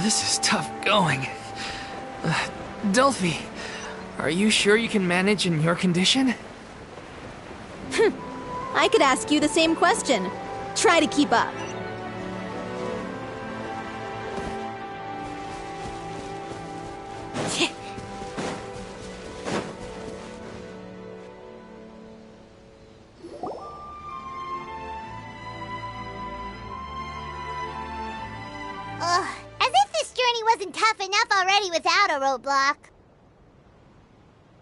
This is tough going. Delphi, are you sure you can manage in your condition? I could ask you the same question. Try to keep up. As if this journey wasn't tough enough already without a roadblock.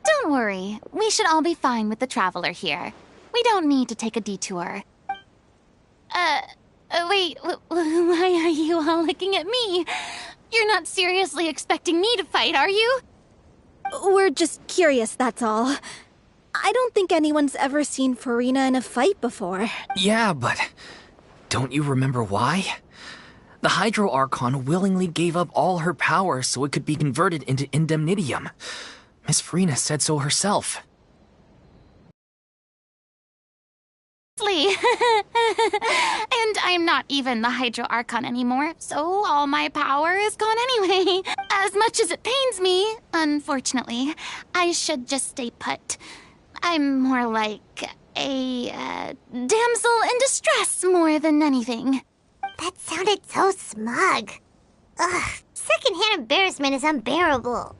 Don't worry. We should all be fine with the traveler here. We don't need to take a detour. Wait, why are you all looking at me? You're not seriously expecting me to fight, are you? We're just curious, that's all. I don't think anyone's ever seen Furina in a fight before. Yeah, but don't you remember why? The Hydro Archon willingly gave up all her power so it could be converted into indemnitium. Miss Furina said so herself. And I'm not even the Hydro Archon anymore, so all my power is gone anyway. As much as it pains me, unfortunately, I should just stay put. I'm more like a damsel in distress more than anything. That sounded so smug. Ugh, secondhand embarrassment is unbearable.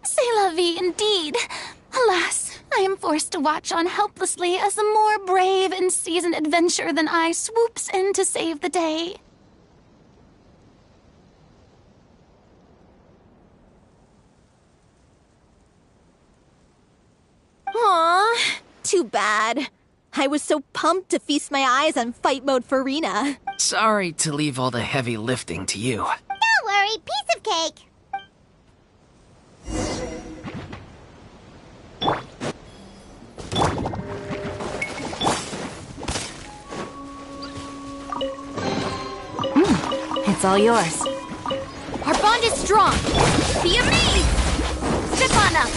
C'est la vie, indeed. Alas, I am forced to watch on helplessly as a more brave and seasoned adventurer than I swoops in to save the day. Aw, too bad. I was so pumped to feast my eyes on fight mode Furina. Sorry to leave all the heavy lifting to you. Don't worry, piece of cake. It's all yours. Our bond is strong. Be amazed! Step on up!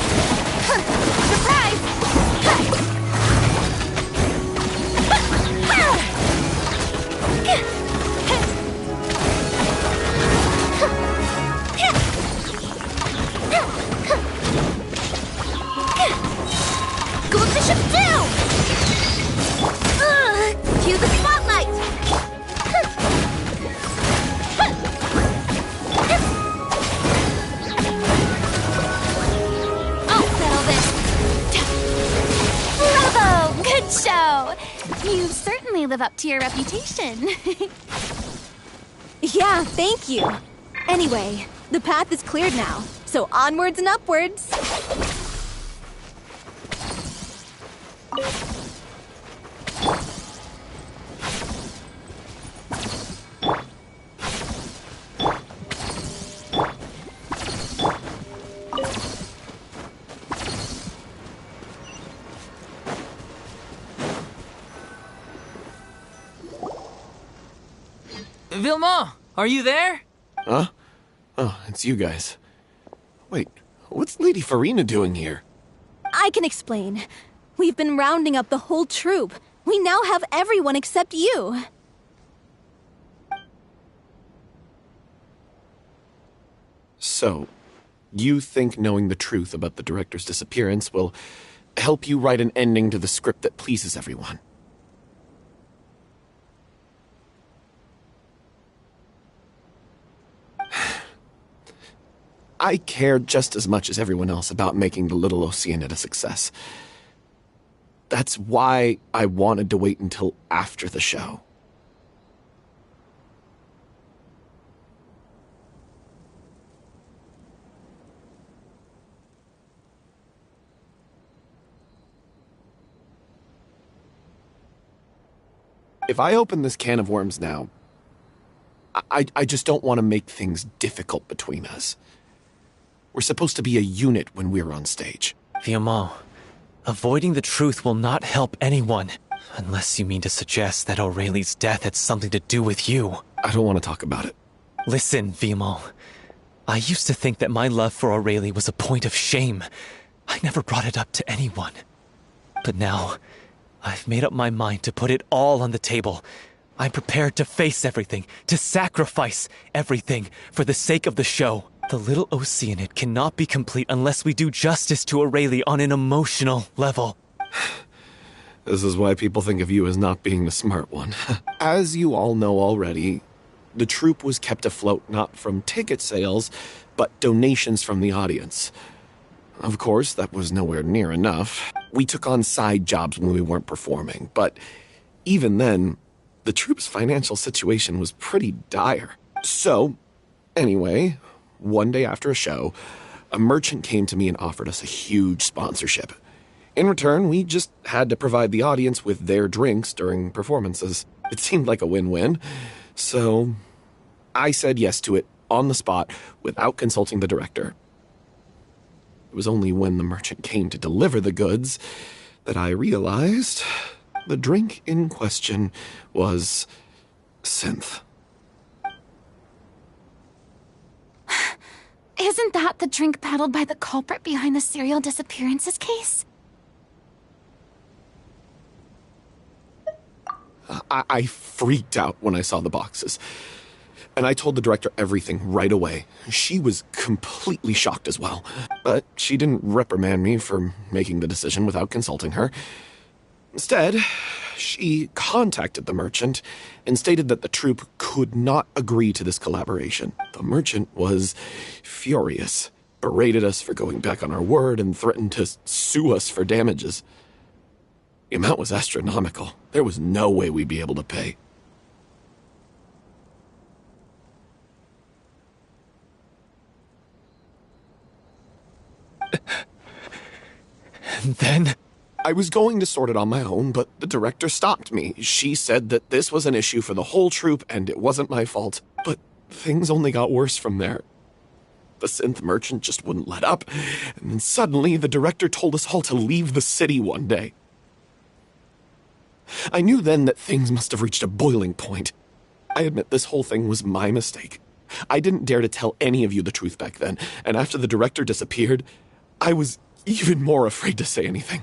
Surprise! Go up the ship too! Cue the spotlight! I'll settle this. Bravo! Good show! You certainly live up to your reputation. Yeah, thank you. Anyway, the path is cleared now, so onwards and upwards. Vilma, are you there? Huh? Oh, it's you guys. Wait, what's Lady Furina doing here? I can explain. We've been rounding up the whole troop. We now have everyone except you. So, you think knowing the truth about the director's disappearance will help you write an ending to the script that pleases everyone? I care just as much as everyone else about making the Little Oceanid a success. That's why I wanted to wait until after the show. If I open this can of worms now, I just don't want to make things difficult between us. We're supposed to be a unit when we're on stage. Vilma, avoiding the truth will not help anyone. Unless you mean to suggest that Aurelie's death had something to do with you. I don't want to talk about it. Listen, Vilma. I used to think that my love for Aurelie was a point of shame. I never brought it up to anyone. But now, I've made up my mind to put it all on the table. I'm prepared to face everything, to sacrifice everything for the sake of the show. The little Oceanid cannot be complete unless we do justice to Aurelie on an emotional level. This is why people think of you as not being the smart one. As you all know already, the troupe was kept afloat not from ticket sales, but donations from the audience. Of course, that was nowhere near enough. We took on side jobs when we weren't performing, but even then, the troupe's financial situation was pretty dire. So, anyway, one day after a show, a merchant came to me and offered us a huge sponsorship. In return, we just had to provide the audience with their drinks during performances. It seemed like a win-win, so I said yes to it on the spot without consulting the director. It was only when the merchant came to deliver the goods that I realized the drink in question was synth. Isn't that the drink peddled by the culprit behind the serial disappearances case? I freaked out when I saw the boxes. And I told the director everything right away. She was completely shocked as well. But she didn't reprimand me for making the decision without consulting her. Instead, she contacted the merchant and stated that the troupe could not agree to this collaboration. The merchant was furious, berated us for going back on our word, and threatened to sue us for damages. The amount was astronomical. There was no way we'd be able to pay. And then? I was going to sort it on my own, but the director stopped me. She said that this was an issue for the whole troupe and it wasn't my fault. But things only got worse from there. The synth merchant just wouldn't let up, and then suddenly the director told us all to leave the city one day. I knew then that things must have reached a boiling point. I admit this whole thing was my mistake. I didn't dare to tell any of you the truth back then, and after the director disappeared, I was even more afraid to say anything.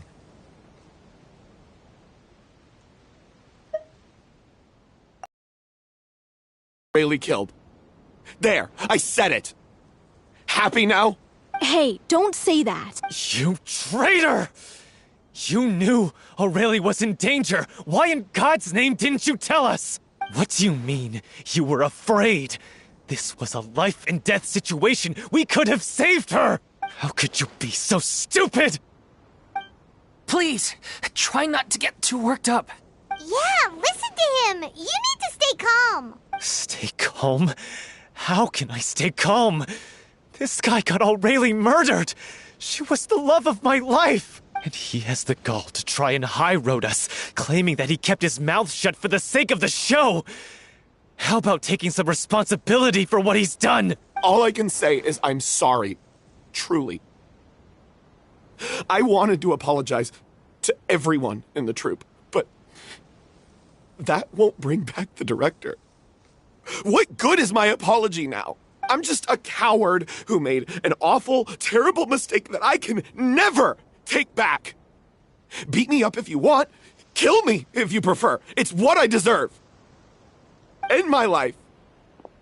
Really killed. There, I said it. Happy now? Hey, don't say that. You traitor! You knew Aurelie was in danger. Why in God's name didn't you tell us? What do you mean, you were afraid? This was a life and death situation. We could have saved her! How could you be so stupid? Please, try not to get too worked up. Yeah, listen to him. You need to stay calm. Stay calm? How can I stay calm? This guy got Aurelie murdered. She was the love of my life. And he has the gall to try and high-road us, claiming that he kept his mouth shut for the sake of the show. How about taking some responsibility for what he's done? All I can say is I'm sorry. Truly. I wanted to apologize to everyone in the troupe, but that won't bring back the director. What good is my apology now? I'm just a coward who made an awful, terrible mistake that I can never take back. Beat me up if you want. Kill me if you prefer. It's what I deserve. End my life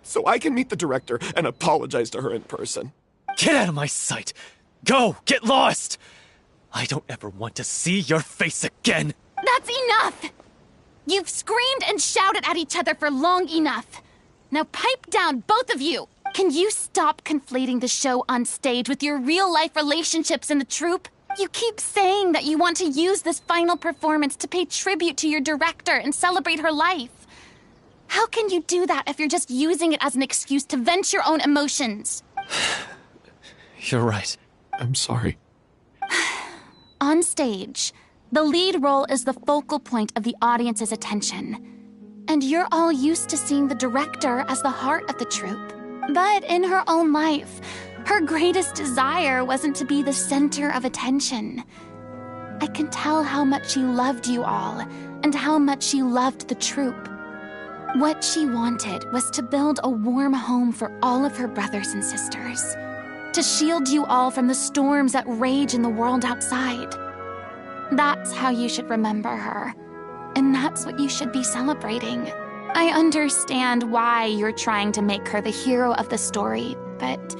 so I can meet the director and apologize to her in person. Get out of my sight! Go! Get lost! I don't ever want to see your face again! That's enough! You've screamed and shouted at each other for long enough. Now pipe down, both of you! Can you stop conflating the show on stage with your real-life relationships in the troupe? You keep saying that you want to use this final performance to pay tribute to your director and celebrate her life. How can you do that if you're just using it as an excuse to vent your own emotions? You're right. I'm sorry. On stage, the lead role is the focal point of the audience's attention. And you're all used to seeing the director as the heart of the troupe. But in her own life, her greatest desire wasn't to be the center of attention. I can tell how much she loved you all, and how much she loved the troupe. What she wanted was to build a warm home for all of her brothers and sisters. to shield you all from the storms that rage in the world outside. That's how you should remember her. And that's what you should be celebrating. I understand why you're trying to make her the hero of the story, but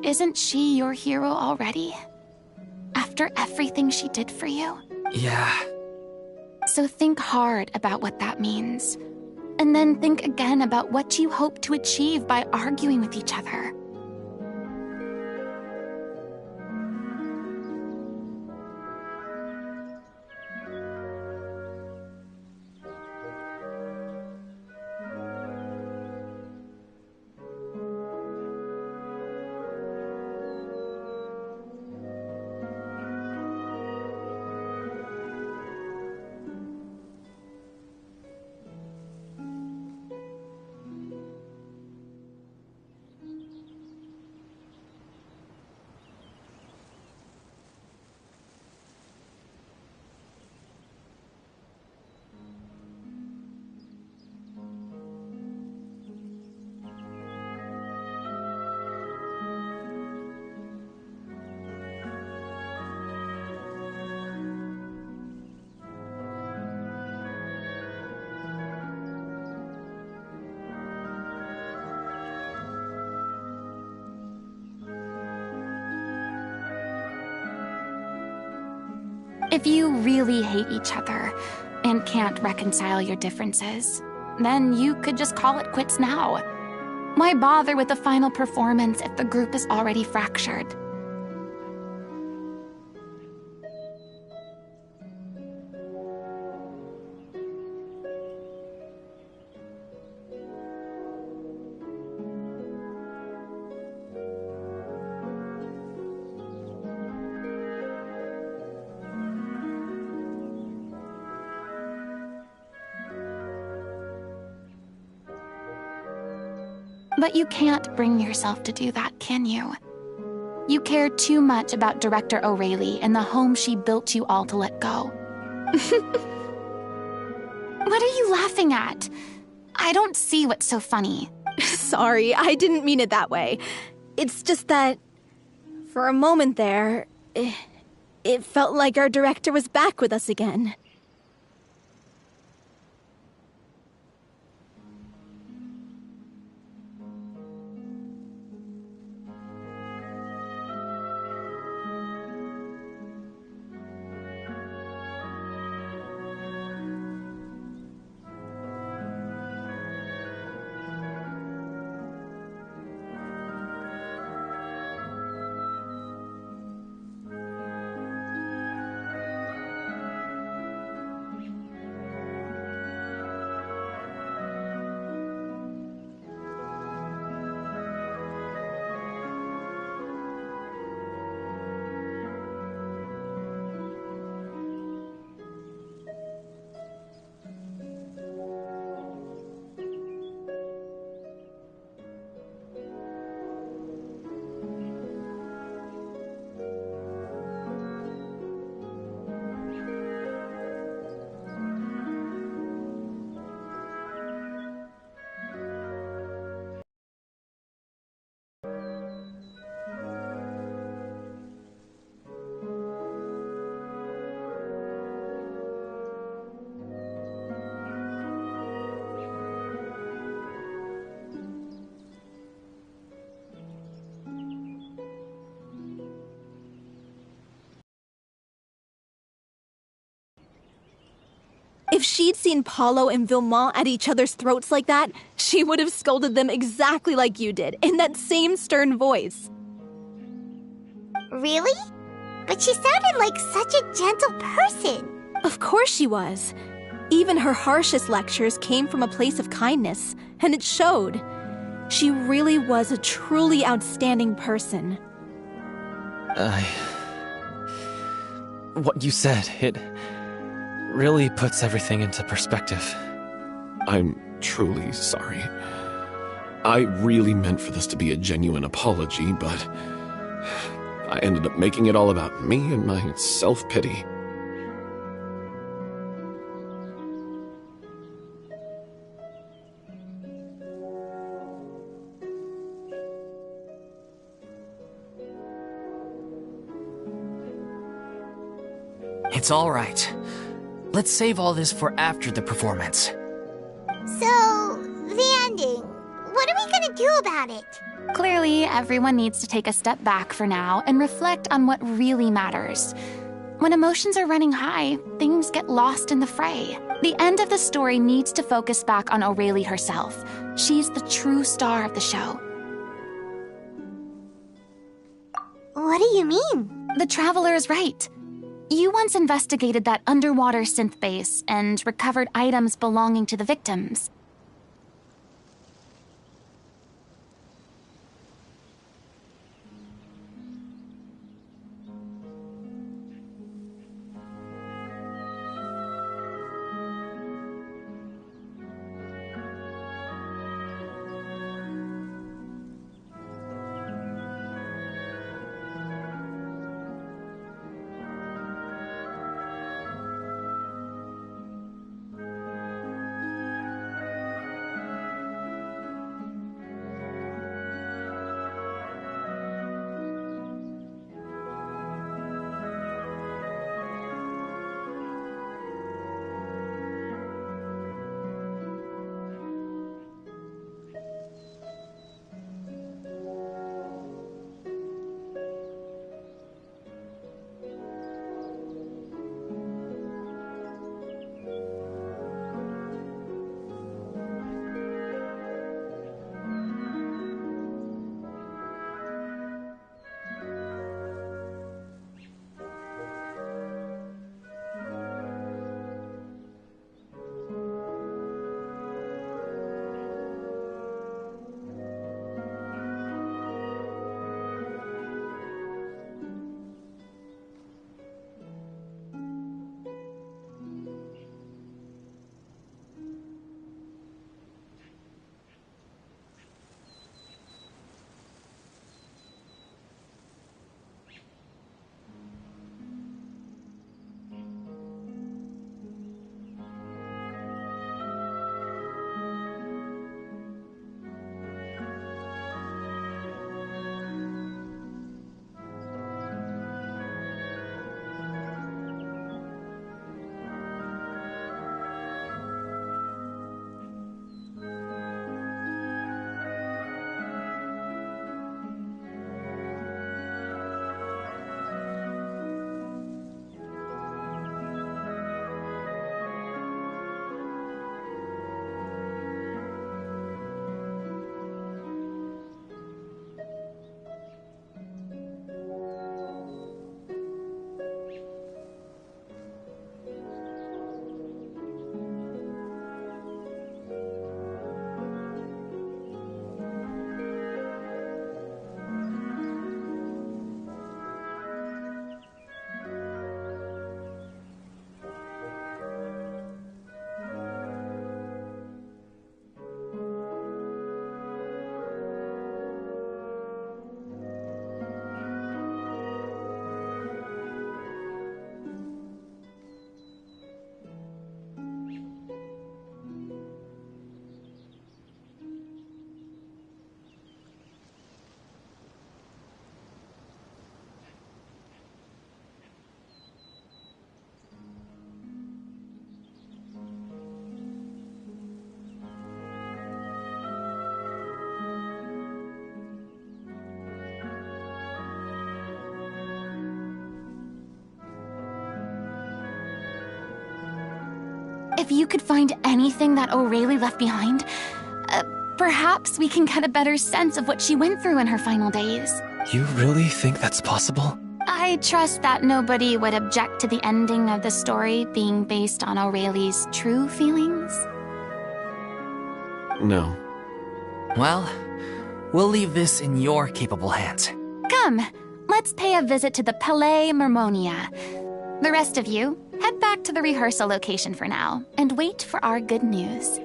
isn't she your hero already? After everything she did for you? Yeah. So think hard about what that means. And then think again about what you hope to achieve by arguing with each other. If you really hate each other and can't reconcile your differences, then you could just call it quits now. Why bother with the final performance if the group is already fractured? But you can't bring yourself to do that, can you? You care too much about Director O'Reilly and the home she built you all to let go. What are you laughing at? I don't see what's so funny. Sorry, I didn't mean it that way. It's just that, for a moment there, it felt like our director was back with us again. If she'd seen Paulo and Vilmont at each other's throats like that, she would have scolded them exactly like you did, in that same stern voice. Really? But she sounded like such a gentle person. Of course she was. Even her harshest lectures came from a place of kindness, and it showed. She really was a truly outstanding person. What you said, it really puts everything into perspective. I'm truly sorry. I really meant for this to be a genuine apology, but I ended up making it all about me and my self-pity. It's all right. Let's save all this for after the performance. So, the ending. What are we gonna do about it? Clearly, everyone needs to take a step back for now and reflect on what really matters. When emotions are running high, things get lost in the fray. The end of the story needs to focus back on O'Reilly herself. She's the true star of the show. What do you mean? The Traveler is right. You once investigated that underwater synth base and recovered items belonging to the victims. If you could find anything that O'Reilly left behind, perhaps we can get a better sense of what she went through in her final days. You really think that's possible? I trust that nobody would object to the ending of the story being based on O'Reilly's true feelings. No. Well, we'll leave this in your capable hands. Come, let's pay a visit to the Palais Mermonia. The rest of you, head back to the rehearsal location for now, and wait for our good news.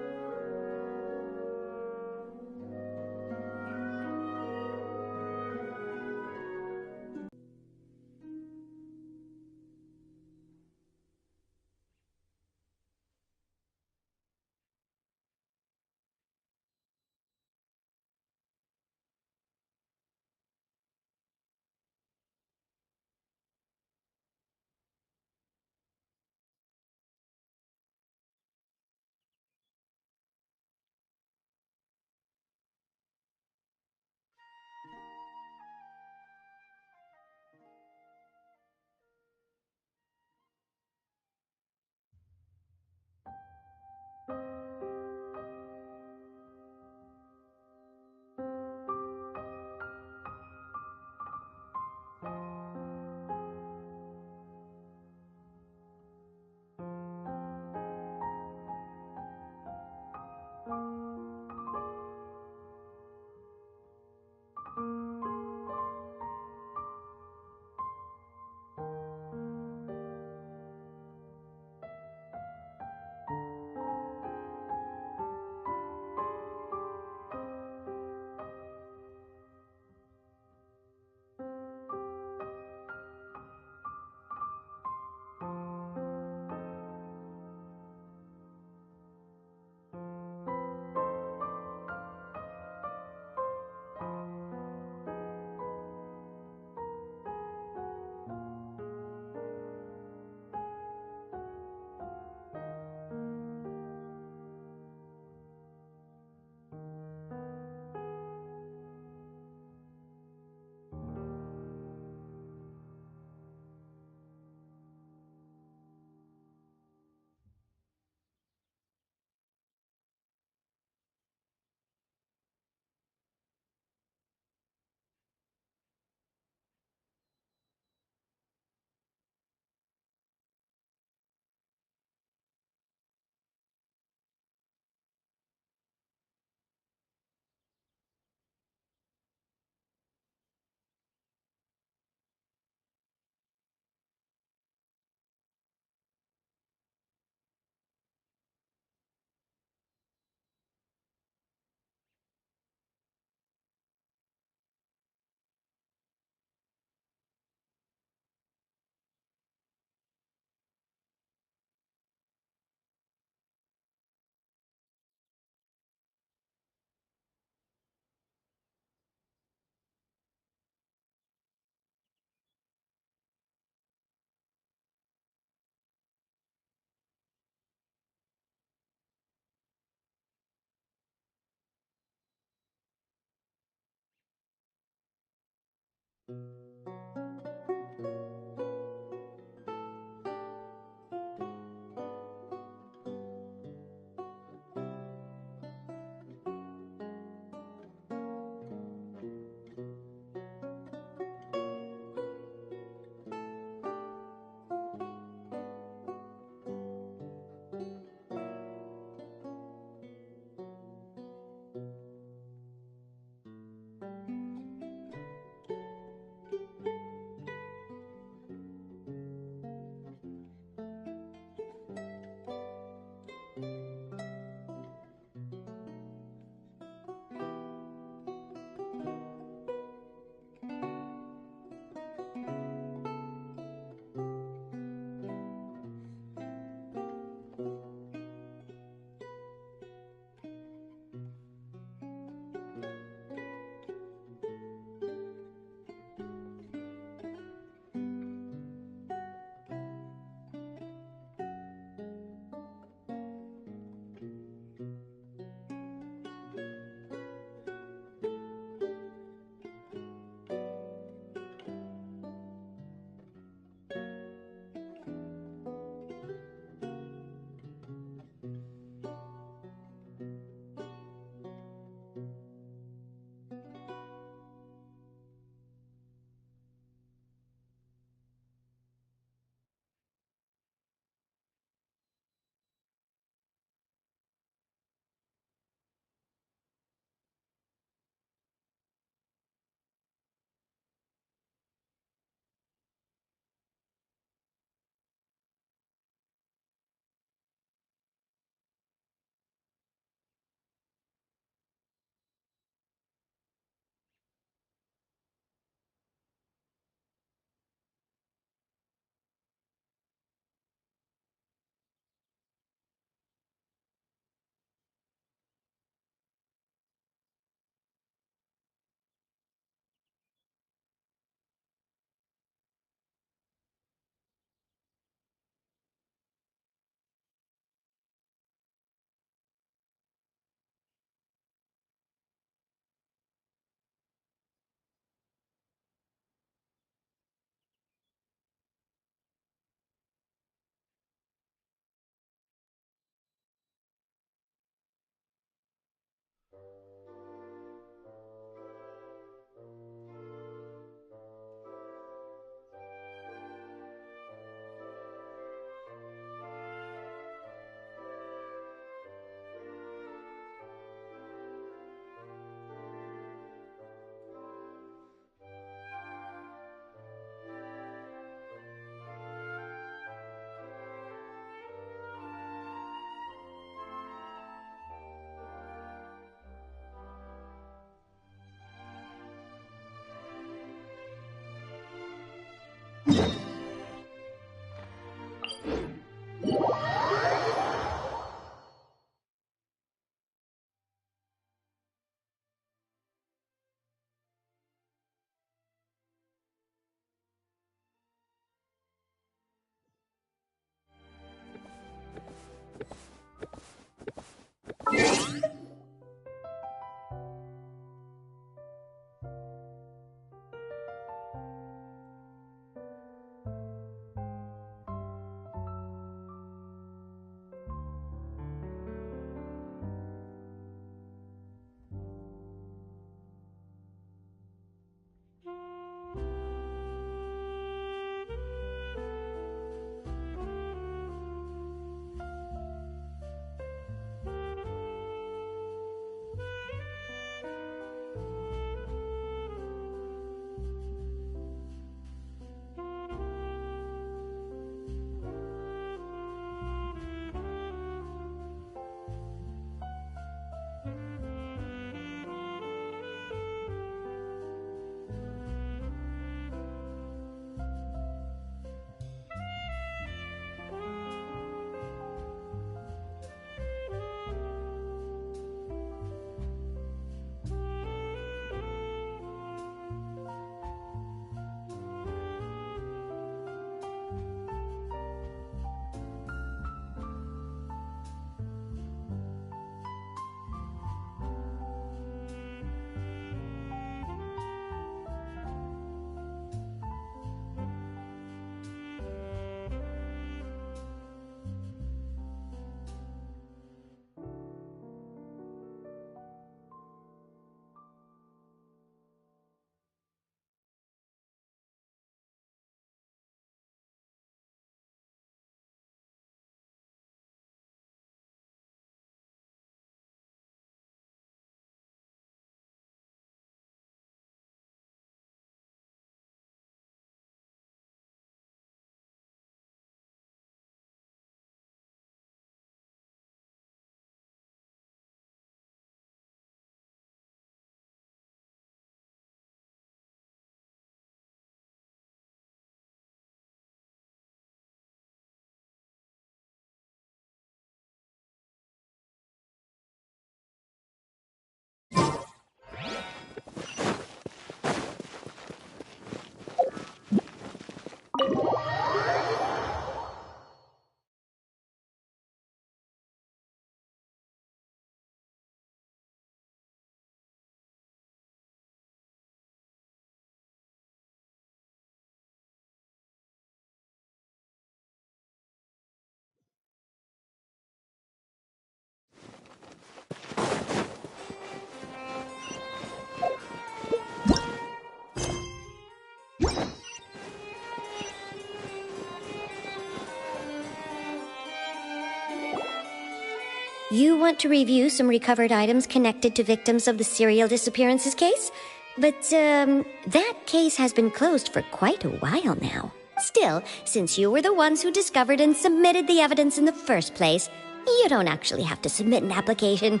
You want to review some recovered items connected to victims of the serial disappearances case? But, that case has been closed for quite a while now. Still, since you were the ones who discovered and submitted the evidence in the first place, you don't actually have to submit an application.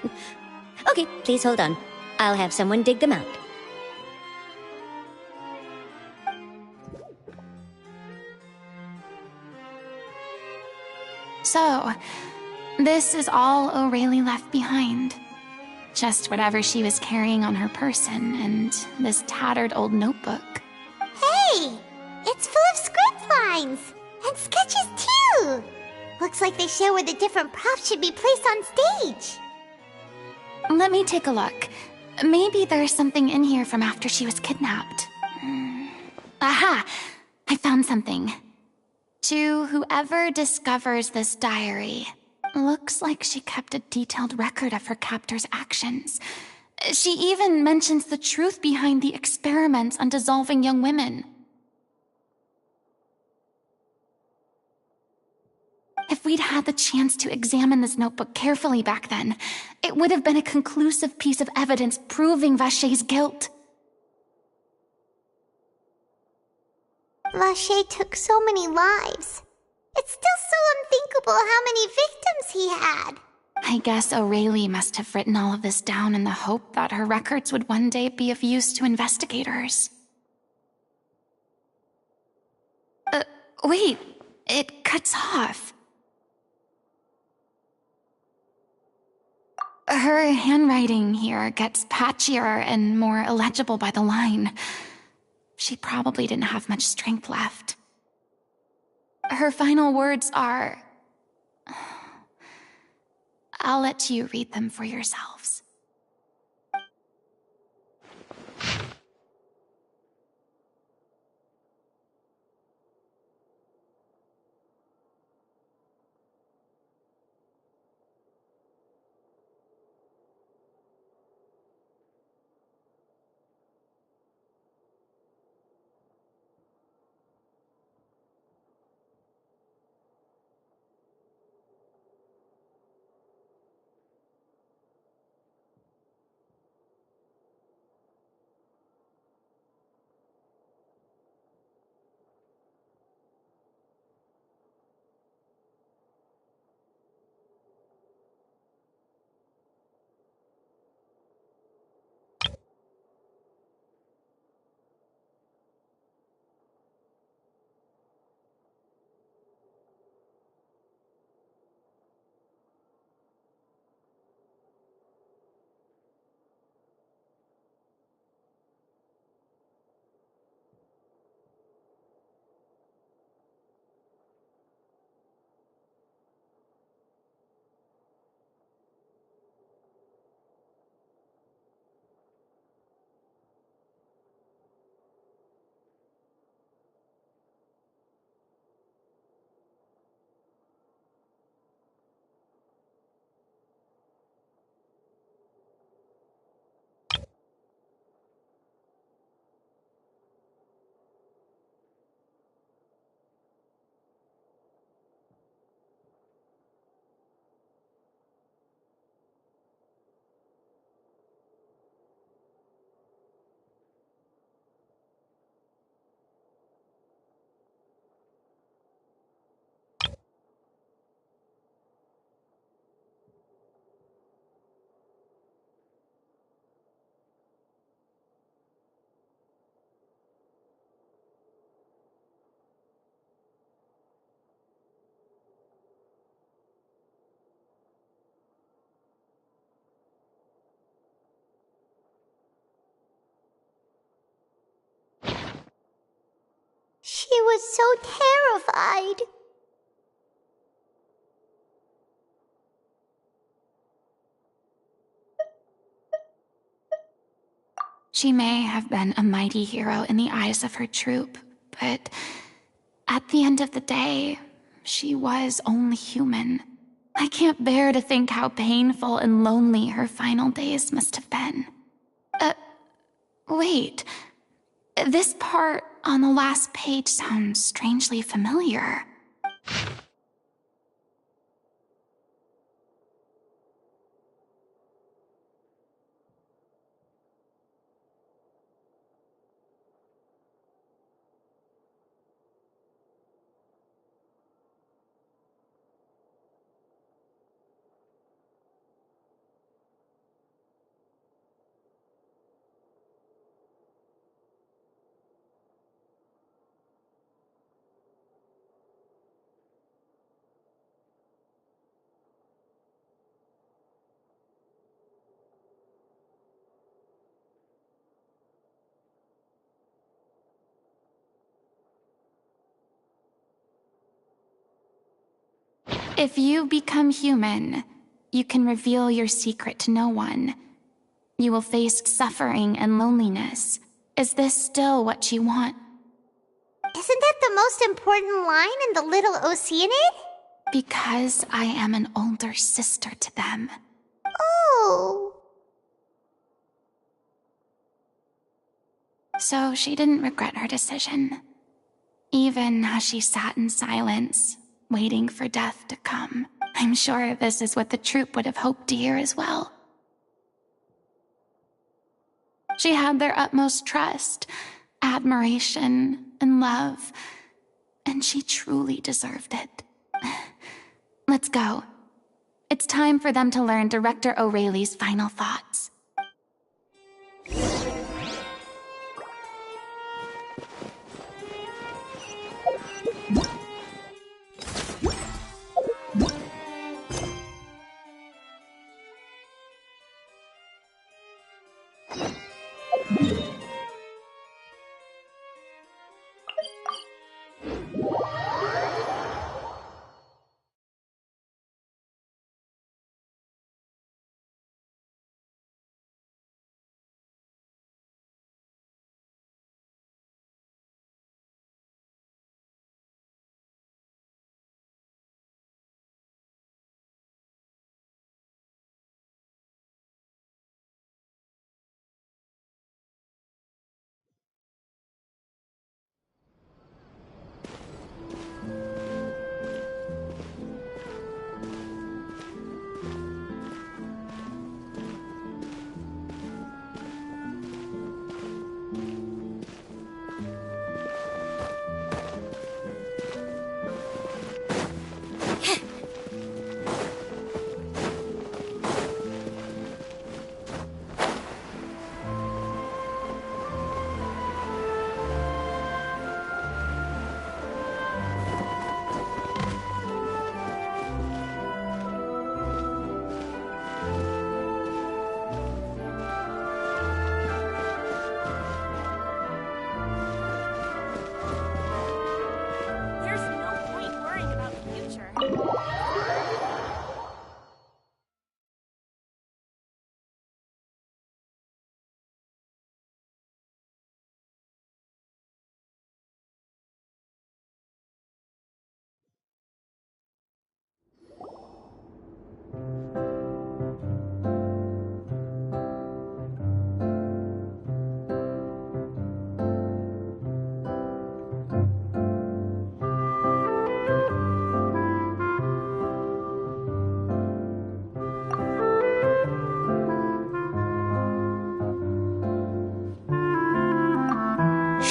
Okay, please hold on. I'll have someone dig them out. So, this is all O'Reilly left behind. Just whatever she was carrying on her person and this tattered old notebook. Hey! It's full of script lines! And sketches too! Looks like they show where the different props should be placed on stage. Let me take a look. Maybe there's something in here from after she was kidnapped. Aha! I found something. To whoever discovers this diary, looks like she kept a detailed record of her captor's actions. She even mentions the truth behind the experiments on dissolving young women. If we'd had the chance to examine this notebook carefully back then, it would have been a conclusive piece of evidence proving Vacher's guilt. Vacher took so many lives. It's still so unthinkable how many victims he had. I guess O'Reilly must have written all of this down in the hope that her records would one day be of use to investigators. Wait, it cuts off. Her handwriting here gets patchier and more illegible by the line. She probably didn't have much strength left. Her final words are... I'll let you read them for yourselves. She was so terrified. She may have been a mighty hero in the eyes of her troop, but at the end of the day, she was only human. I can't bear to think how painful and lonely her final days must have been. Wait. This part on the last page sounds strangely familiar. If you become human, you can reveal your secret to no one. You will face suffering and loneliness. Is this still what you want? Isn't that the most important line in the Little Oceanid? Because I am an older sister to them. Oh. So she didn't regret her decision. Even as she sat in silence, waiting for death to come. I'm sure this is what the troop would have hoped to hear as well. She had their utmost trust, admiration, and love, and she truly deserved it. Let's go. It's time for them to learn Director O'Reilly's final thoughts.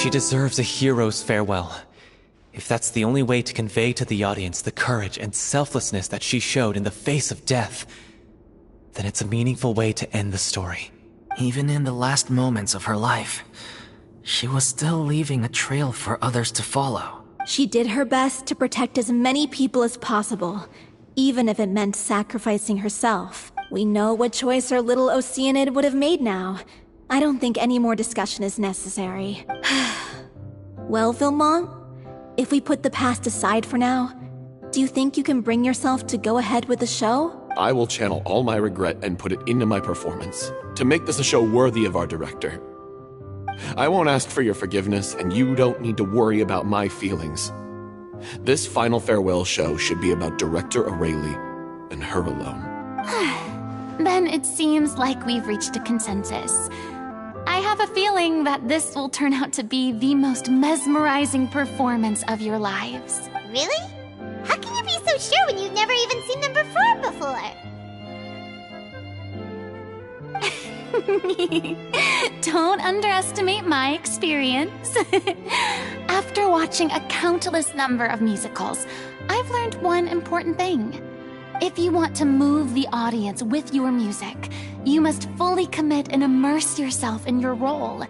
She deserves a hero's farewell. If that's the only way to convey to the audience the courage and selflessness that she showed in the face of death, then it's a meaningful way to end the story. Even in the last moments of her life, she was still leaving a trail for others to follow. She did her best to protect as many people as possible, even if it meant sacrificing herself. We know what choice our little Oceanid would have made now. I don't think any more discussion is necessary. Well, Vilmont, if we put the past aside for now, do you think you can bring yourself to go ahead with the show? I will channel all my regret and put it into my performance, to make this a show worthy of our director. I won't ask for your forgiveness, and you don't need to worry about my feelings. This final farewell show should be about Director O'Reilly and her alone. Then it seems like we've reached a consensus. I have a feeling that this will turn out to be the most mesmerizing performance of your lives. Really? How can you be so sure when you've never even seen them perform before? Don't underestimate my experience. After watching a countless number of musicals, I've learned one important thing. If you want to move the audience with your music, you must fully commit and immerse yourself in your role,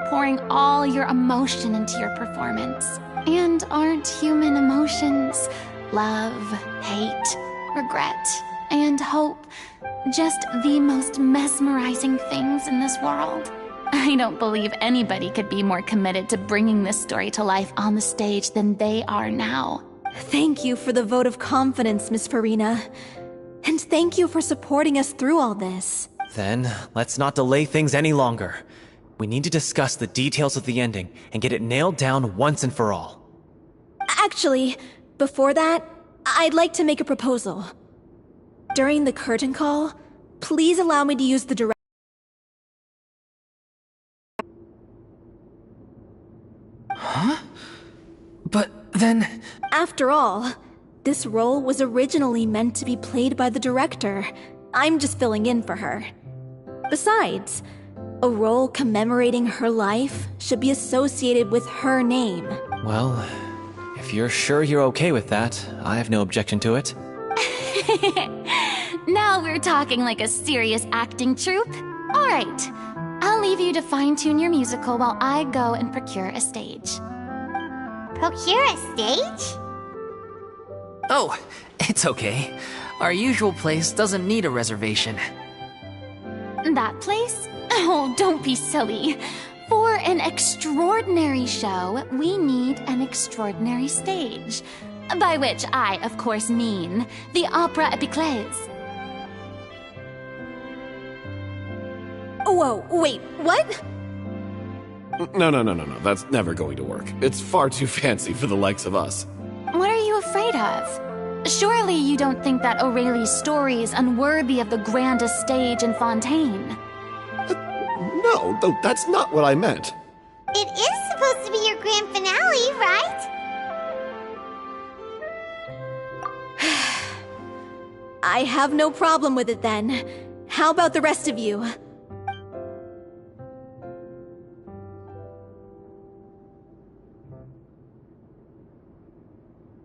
pouring all your emotion into your performance. And aren't human emotions love, hate, regret, and hope just the most mesmerizing things in this world? I don't believe anybody could be more committed to bringing this story to life on the stage than they are now. Thank you for the vote of confidence, Miss Furina. And thank you for supporting us through all this. Then, let's not delay things any longer. We need to discuss the details of the ending and get it nailed down once and for all. Actually, before that, I'd like to make a proposal. During the curtain call, please allow me to use the direct. Huh? But then... After all, this role was originally meant to be played by the director. I'm just filling in for her. Besides, a role commemorating her life should be associated with her name. Well, if you're sure you're okay with that, I have no objection to it. Now we're talking like a serious acting troupe. All right, I'll leave you to fine-tune your musical while I go and procure a stage. Procure a stage? Oh, it's okay. Our usual place doesn't need a reservation. That place? Oh, don't be silly. For an extraordinary show, we need an extraordinary stage. By which I, of course, mean the Opera Epiclese. Whoa, wait, what? No. That's never going to work. It's far too fancy for the likes of us. What are you afraid of? Surely you don't think that O'Reilly's story is unworthy of the grandest stage in Fontaine. No, that's not what I meant. It is supposed to be your grand finale, right? I have no problem with it then. How about the rest of you?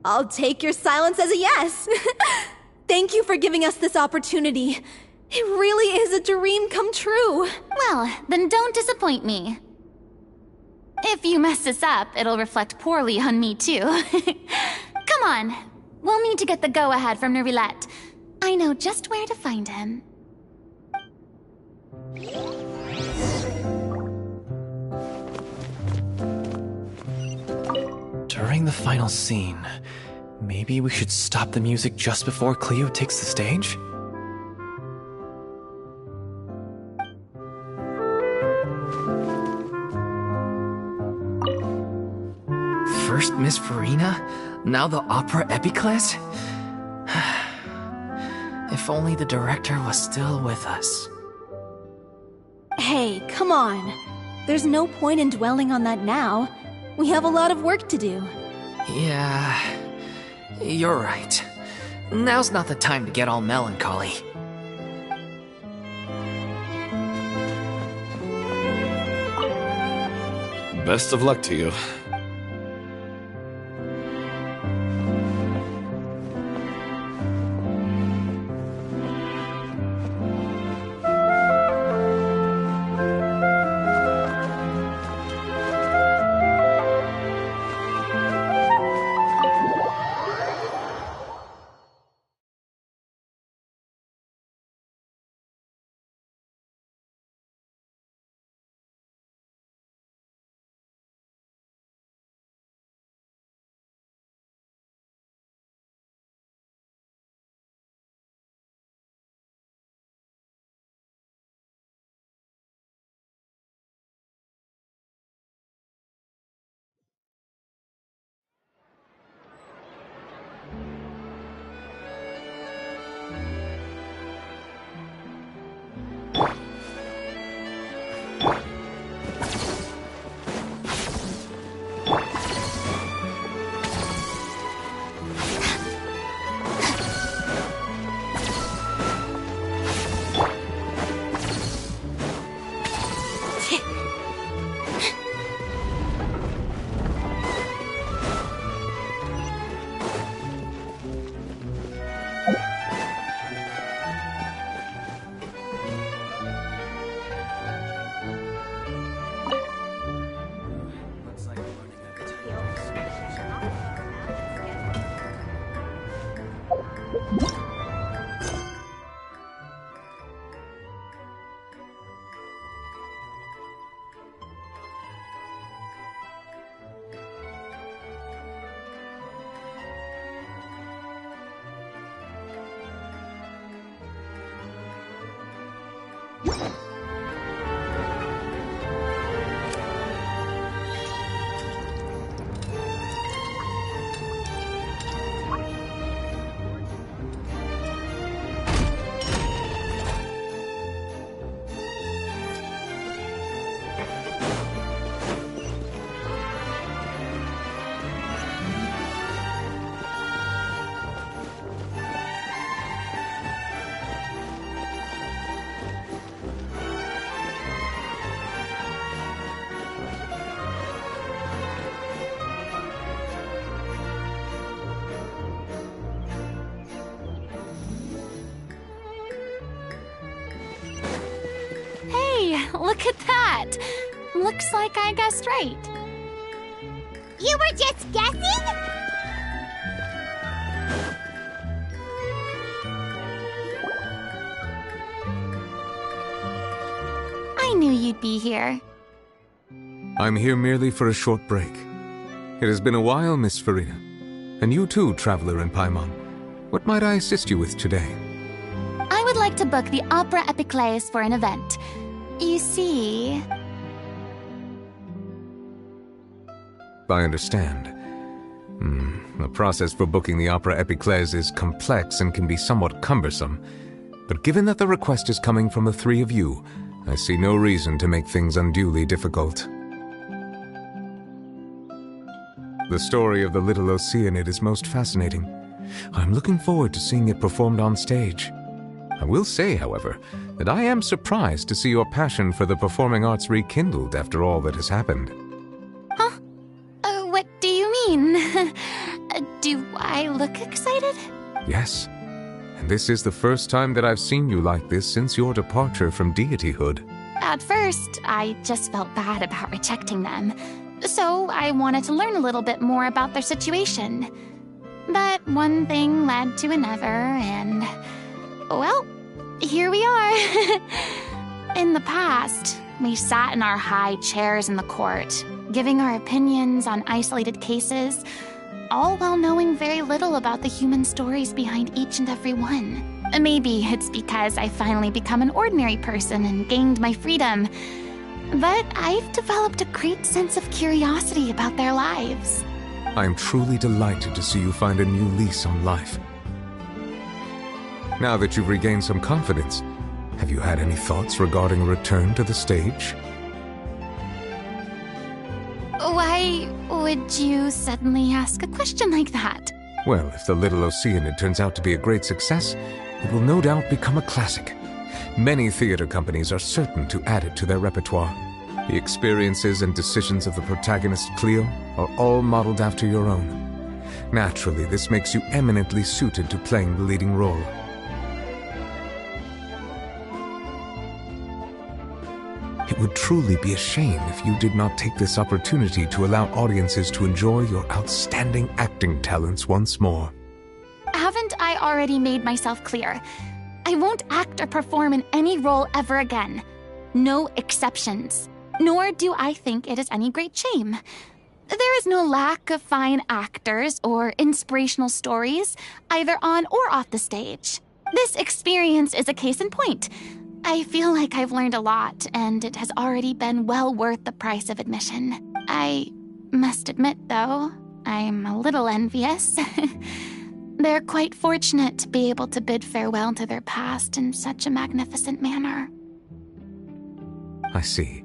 I'll take your silence as a yes. Thank you for giving us this opportunity. It really is a dream come true. Well, then don't disappoint me. If you mess this up, it'll reflect poorly on me too. Come on, we'll need to get the go-ahead from Nervilette. I know just where to find him. During the final scene, maybe we should stop the music just before Cleo takes the stage? First Miss Furina, now the Opera Epiclese? If only the director was still with us. Hey, come on. There's no point in dwelling on that now. We have a lot of work to do. Yeah, you're right. Now's not the time to get all melancholy. Best of luck to you. Look at that! Looks like I guessed right. You were just guessing? I knew you'd be here. I'm here merely for a short break. It has been a while, Miss Furina. And you too, traveler in Paimon. What might I assist you with today? I would like to book the Opera Epiclese for an event. You see... I understand. The process for booking the Opera Epiclese is complex and can be somewhat cumbersome. But given that the request is coming from the three of you, I see no reason to make things unduly difficult. The story of the little Oceanid is most fascinating. I'm looking forward to seeing it performed on stage. I will say, however, that I am surprised to see your passion for the performing arts rekindled after all that has happened. Huh? What do you mean? Do I look excited? Yes. And this is the first time that I've seen you like this since your departure from deityhood. At first, I just felt bad about rejecting them. So I wanted to learn a little bit more about their situation. But one thing led to another, and... well, here we are. In the past, we sat in our high chairs in the court, giving our opinions on isolated cases, all while knowing very little about the human stories behind each and every one. Maybe it's because I finally become an ordinary person and gained my freedom, but I've developed a great sense of curiosity about their lives. I am truly delighted to see you find a new lease on life. Now that you've regained some confidence, have you had any thoughts regarding a return to the stage? Why would you suddenly ask a question like that? Well, if the Little Oceanid turns out to be a great success, it will no doubt become a classic. Many theater companies are certain to add it to their repertoire. The experiences and decisions of the protagonist Cleo are all modeled after your own. Naturally, this makes you eminently suited to playing the leading role. It would truly be a shame if you did not take this opportunity to allow audiences to enjoy your outstanding acting talents once more. Haven't I already made myself clear? I won't act or perform in any role ever again. No exceptions. Nor do I think it is any great shame. There is no lack of fine actors or inspirational stories, either on or off the stage. This experience is a case in point. I feel like I've learned a lot, and it has already been well worth the price of admission. I must admit, though, I'm a little envious. They're quite fortunate to be able to bid farewell to their past in such a magnificent manner. I see.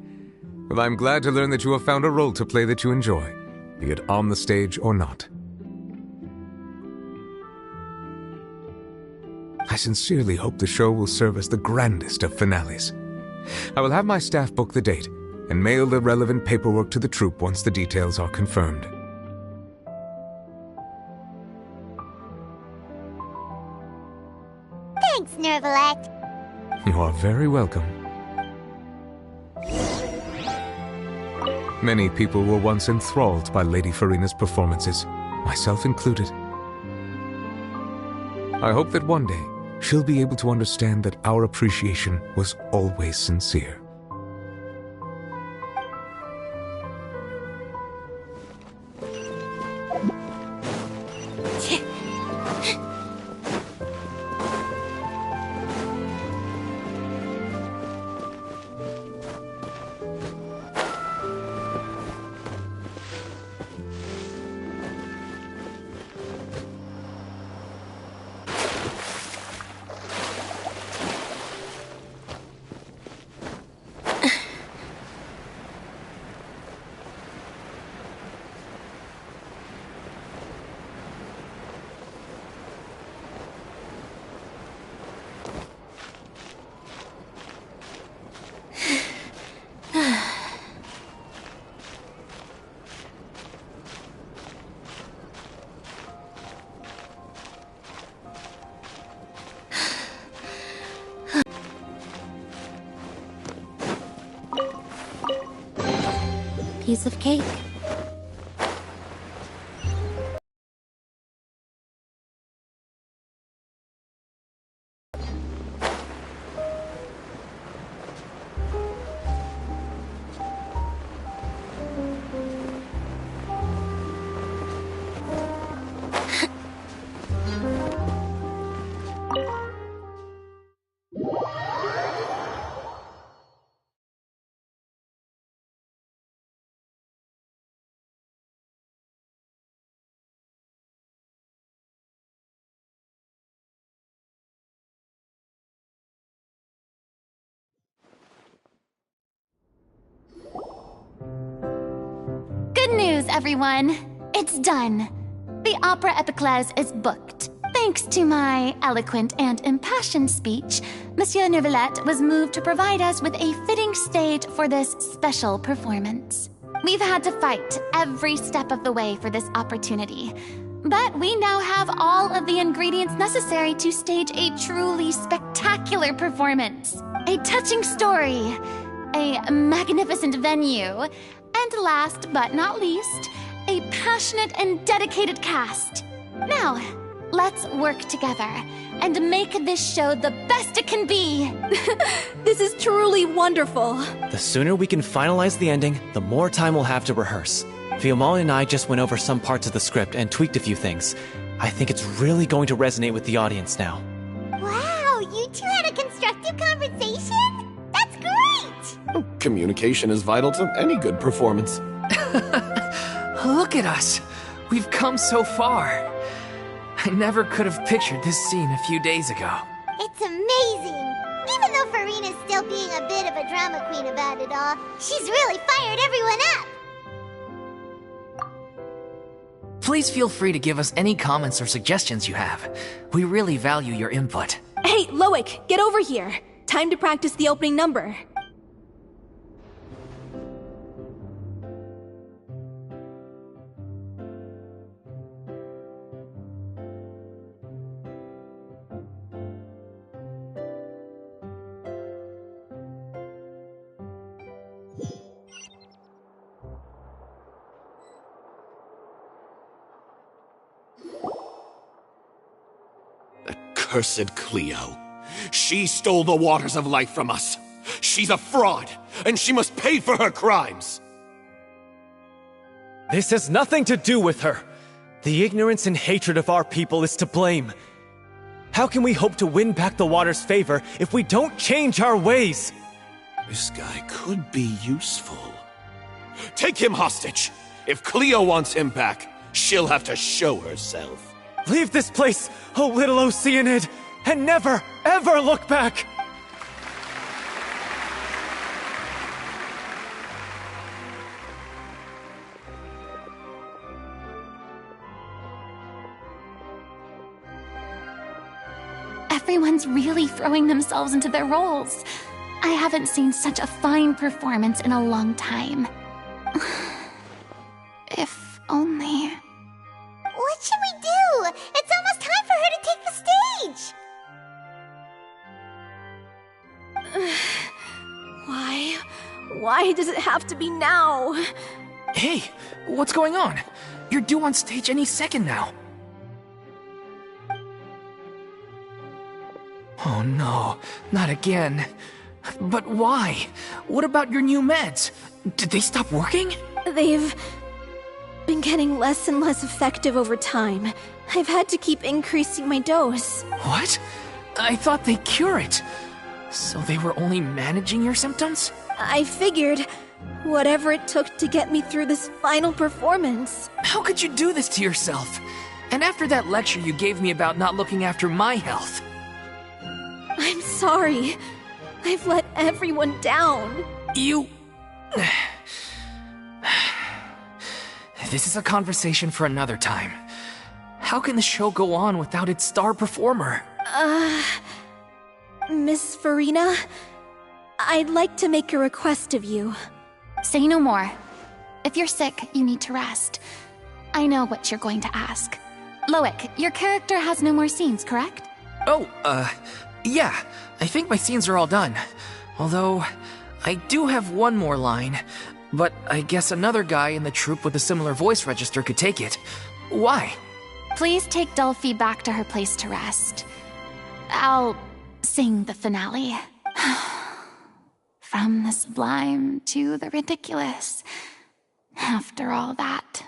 Well, I'm glad to learn that you have found a role to play that you enjoy, be it on the stage or not. I sincerely hope the show will serve as the grandest of finales. I will have my staff book the date and mail the relevant paperwork to the troupe once the details are confirmed. Thanks, Nervalette. You are very welcome. Many people were once enthralled by Lady Furina's performances, myself included. I hope that one day she'll be able to understand that our appreciation was always sincere. Piece of cake. Good news, everyone. It's done. The Opera Epiclese is booked. Thanks to my eloquent and impassioned speech, Monsieur Nervalette was moved to provide us with a fitting stage for this special performance. We've had to fight every step of the way for this opportunity, but we now have all of the ingredients necessary to stage a truly spectacular performance. A touching story, a magnificent venue, and last but not least, a passionate and dedicated cast. Now, let's work together and make this show the best it can be. This is truly wonderful. The sooner we can finalize the ending, the more time we'll have to rehearse. Fiamma and I just went over some parts of the script and tweaked a few things. I think it's really going to resonate with the audience now. Wow, you two had a constructive conversation? That's great! Communication is vital to any good performance. Look at us. We've come so far. I never could have pictured this scene a few days ago. It's amazing! Even though Furina's still being a bit of a drama queen about it all, she's really fired everyone up! Please feel free to give us any comments or suggestions you have. We really value your input. Hey, Loic, get over here. Time to practice the opening number. accursed Cleo. She stole the waters of life from us. She's a fraud, and she must pay for her crimes. This has nothing to do with her. The ignorance and hatred of our people is to blame. How can we hope to win back the water's favor if we don't change our ways? This guy could be useful. Take him hostage. If Cleo wants him back, she'll have to show herself. Leave this place, oh little Oceanid, and never, ever look back! Everyone's really throwing themselves into their roles. I haven't seen such a fine performance in a long time. If only... What should we do? It's almost time for her to take the stage! Why does it have to be now? Hey, what's going on? You're due on stage any second now. Oh no, not again. But why? What about your new meds? Did they stop working? They've been getting less and less effective over time. I've had to keep increasing my dose. What? I thought they cure it. So they were only managing your symptoms? I figured whatever it took to get me through this final performance. How could you do this to yourself? And after that lecture you gave me about not looking after my health. I'm sorry. I've let everyone down. You... This is a conversation for another time. How can the show go on without its star performer? Miss Furina, I'd like to make a request of you. Say no more. If you're sick, you need to rest. I know what you're going to ask. Loic, your character has no more scenes, correct? Oh, yeah. I think my scenes are all done. Although, I do have one more line. But I guess another guy in the troupe with a similar voice register could take it. Why? Please take Delphi back to her place to rest. I'll sing the finale. From the sublime to the ridiculous. After all that,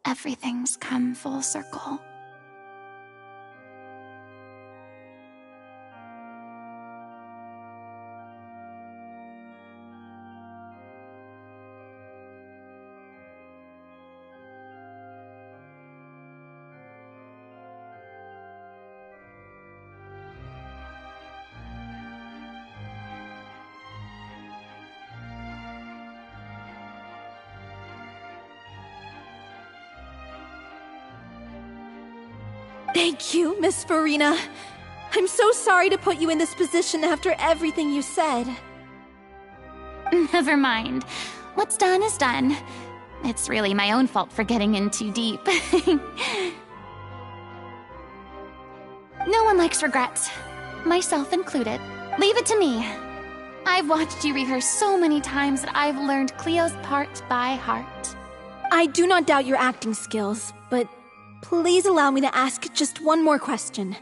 everything's come full circle. Thank you, Miss Furina. I'm so sorry to put you in this position after everything you said. Never mind. What's done is done. It's really my own fault for getting in too deep. No one likes regrets, myself included. Leave it to me. I've watched you rehearse so many times that I've learned Cleo's part by heart. I do not doubt your acting skills, but please allow me to ask just one more question.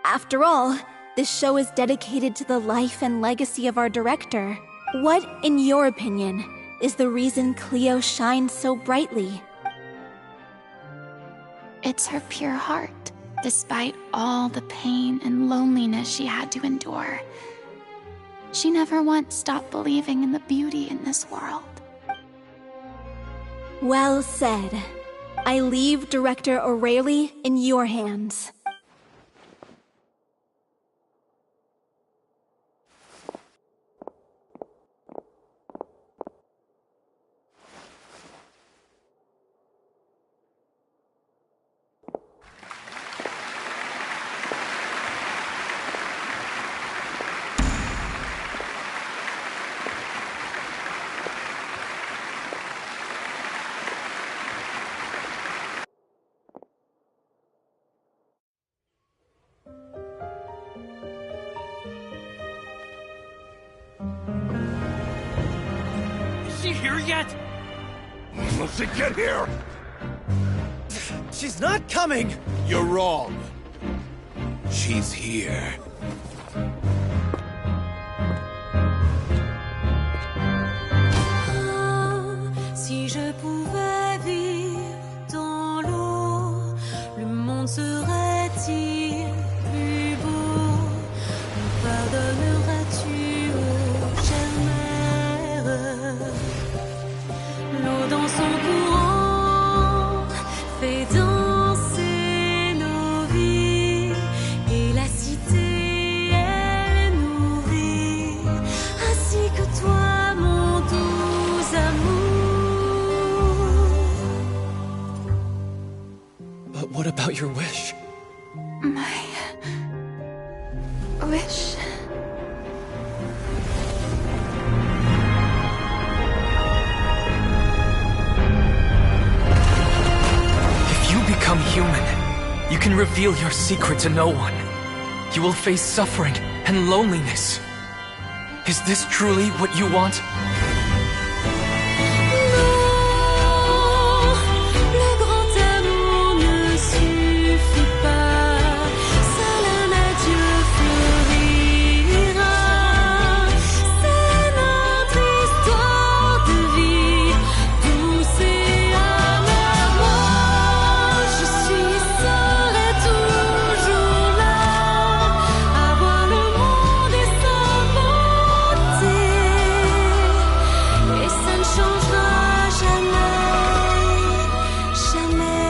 After all, this show is dedicated to the life and legacy of our director. What, in your opinion, is the reason Cleo shines so brightly? It's her pure heart, despite all the pain and loneliness she had to endure. She never once stopped believing in the beauty in this world. Well said. I leave Director O'Reilly in your hands. Is she here yet? Must she get here? She's not coming! You're wrong. She's here. Si je pouvais vivre dans l'eau, le monde serait-il plus beau? Me pardonneras-tu, ô chère mère? L'eau dans son courant fait danser nos vies, et la cité elle nourrit, ainsi que toi, mon doux amour. But what about your wish? My wish. If you become human, you can reveal your secret to no one. You will face suffering and loneliness. Is this truly what you want? Le grand amour ne suffit pas, seul un adieu fleurira. C'est notre histoire de vie, douce et amère. Moi, je suis seule et toujours là, à voir le monde et s'inventer. Et ça ne changera jamais, jamais.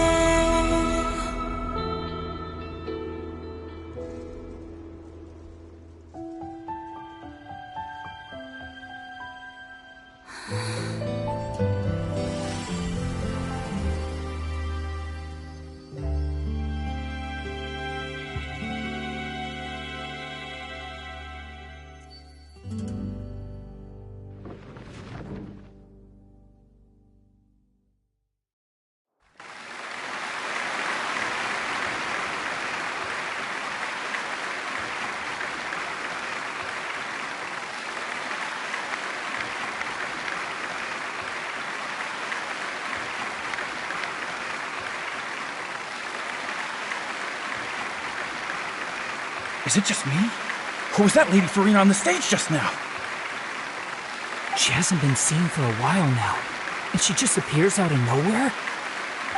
Is it just me? Or was that Lady Furina on the stage just now? She hasn't been seen for a while now, and she just appears out of nowhere?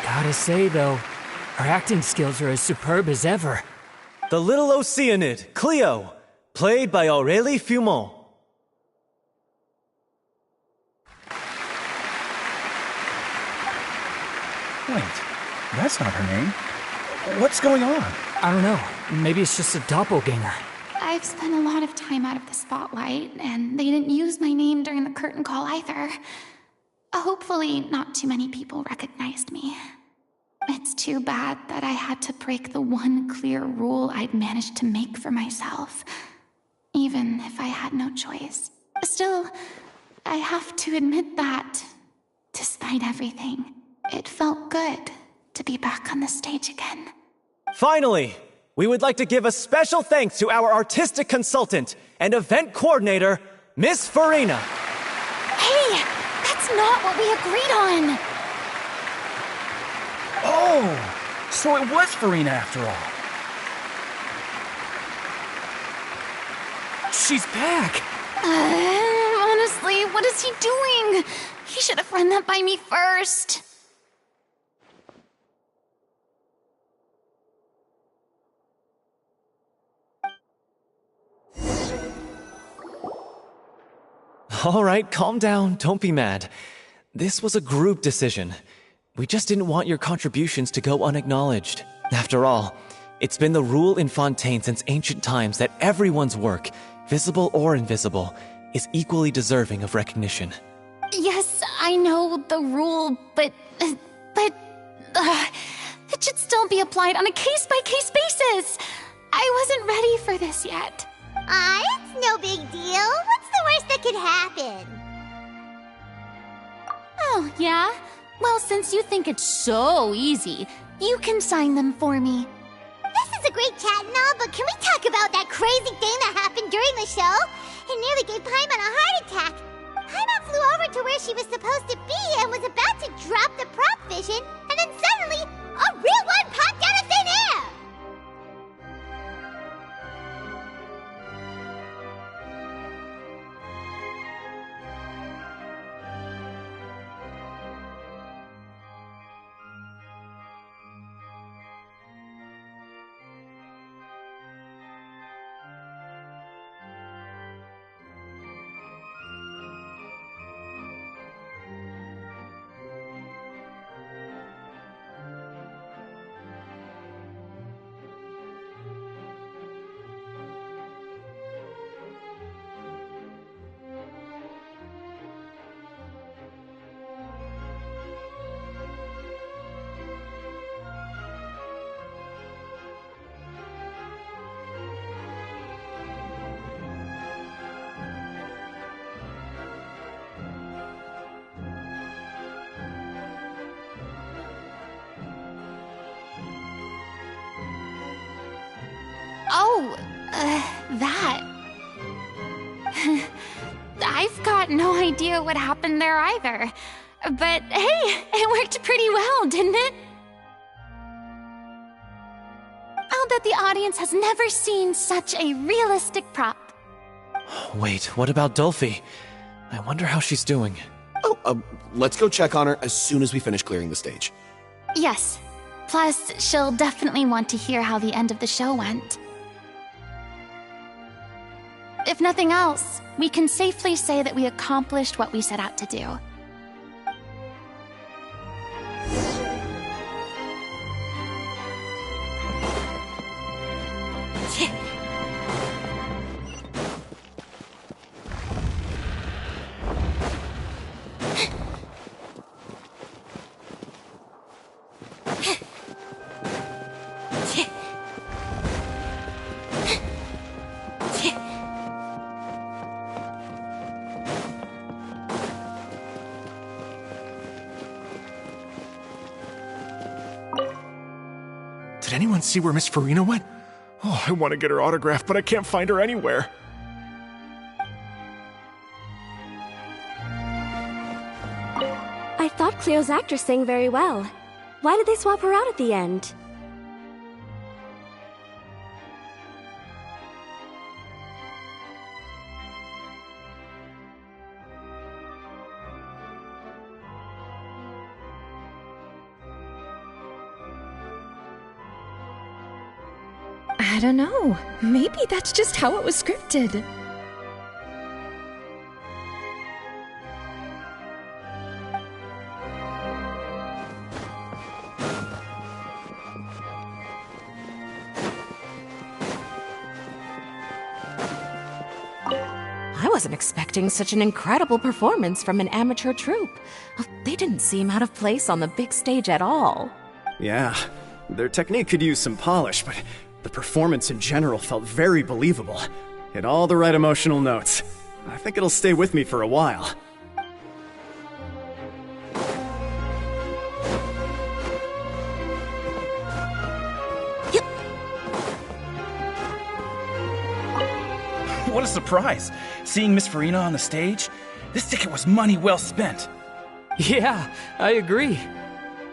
Gotta say, though, her acting skills are as superb as ever. The little Oceanid, Cleo, played by Aurélie Fumont. Wait, that's not her name. What's going on? I don't know. Maybe it's just a doppelganger. I've spent a lot of time out of the spotlight, and they didn't use my name during the curtain call either. Hopefully, not too many people recognized me. It's too bad that I had to break the one clear rule I'd managed to make for myself, even if I had no choice. Still, I have to admit that, despite everything, it felt good to be back on the stage again. Finally, we would like to give a special thanks to our artistic consultant and event coordinator, Miss Furina. Hey, that's not what we agreed on! Oh, so it was Furina after all. She's back! Honestly, what is he doing? He should have run that by me first. All right, calm down. Don't be mad. This was a group decision. We just didn't want your contributions to go unacknowledged. After all, it's been the rule in Fontaine since ancient times that everyone's work, visible or invisible, is equally deserving of recognition. Yes, I know the rule, but it should still be applied on a case-by-case basis. I wasn't ready for this yet. It's no big deal. What's the worst that could happen? Oh, yeah? Well, since you think it's so easy, you can sign them for me. This is a great chat and all, but can we talk about that crazy thing that happened during the show? It nearly gave Paimon a heart attack. Paimon flew over to where she was supposed to be and was about to drop the prop vision, and then suddenly, a real one popped out of thin air! Oh, that. I've got no idea what happened there either. But hey, it worked pretty well, didn't it? I'll bet the audience has never seen such a realistic prop. Wait, what about Dolphy? I wonder how she's doing. Oh, let's go check on her as soon as we finish clearing the stage. Yes. Plus, she'll definitely want to hear how the end of the show went. If nothing else, we can safely say that we accomplished what we set out to do. Did anyone see where Miss Furina went? Oh, I want to get her autograph, but I can't find her anywhere. I thought Cleo's actress sang very well. Why did they swap her out at the end? I don't know. Maybe that's just how it was scripted. I wasn't expecting such an incredible performance from an amateur troupe. They didn't seem out of place on the big stage at all. Yeah, their technique could use some polish, but the performance in general felt very believable. Hit all the right emotional notes. I think it'll stay with me for a while. What a surprise! Seeing Miss Furina on the stage? This ticket was money well spent. Yeah, I agree.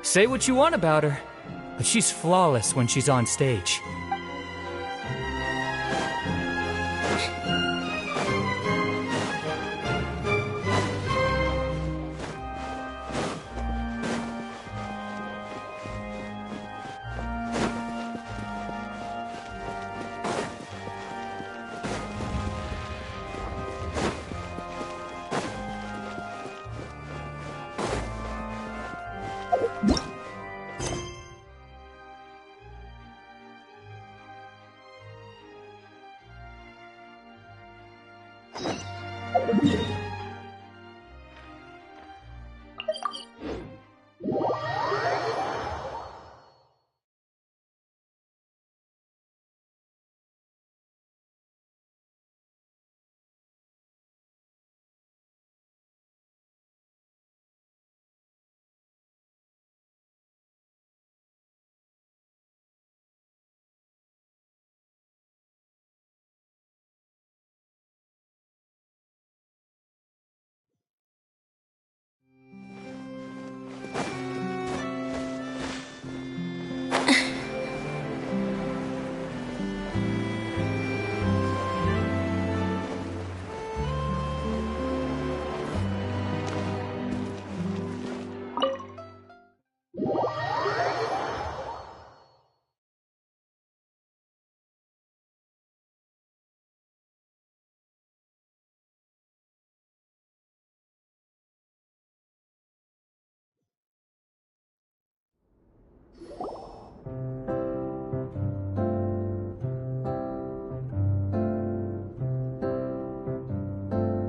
Say what you want about her, but she's flawless when she's on stage.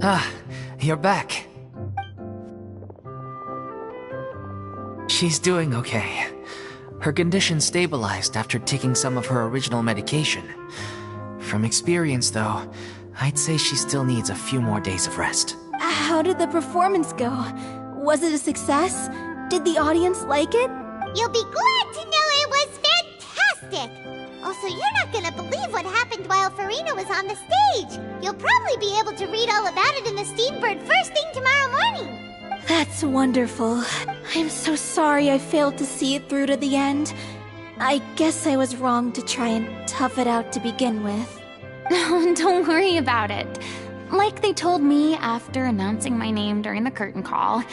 Ah, you're back. She's doing okay. Her condition stabilized after taking some of her original medication. From experience, though, I'd say she still needs a few more days of rest. How did the performance go? Was it a success? Did the audience like it? You'll be glad to know it was fantastic! so you're not gonna believe what happened while Furina was on the stage. You'll probably be able to read all about it in the Steambird first thing tomorrow morning. That's wonderful. I'm so sorry I failed to see it through to the end. I guess I was wrong to try and tough it out to begin with. Don't worry about it. Like they told me after announcing my name during the curtain call,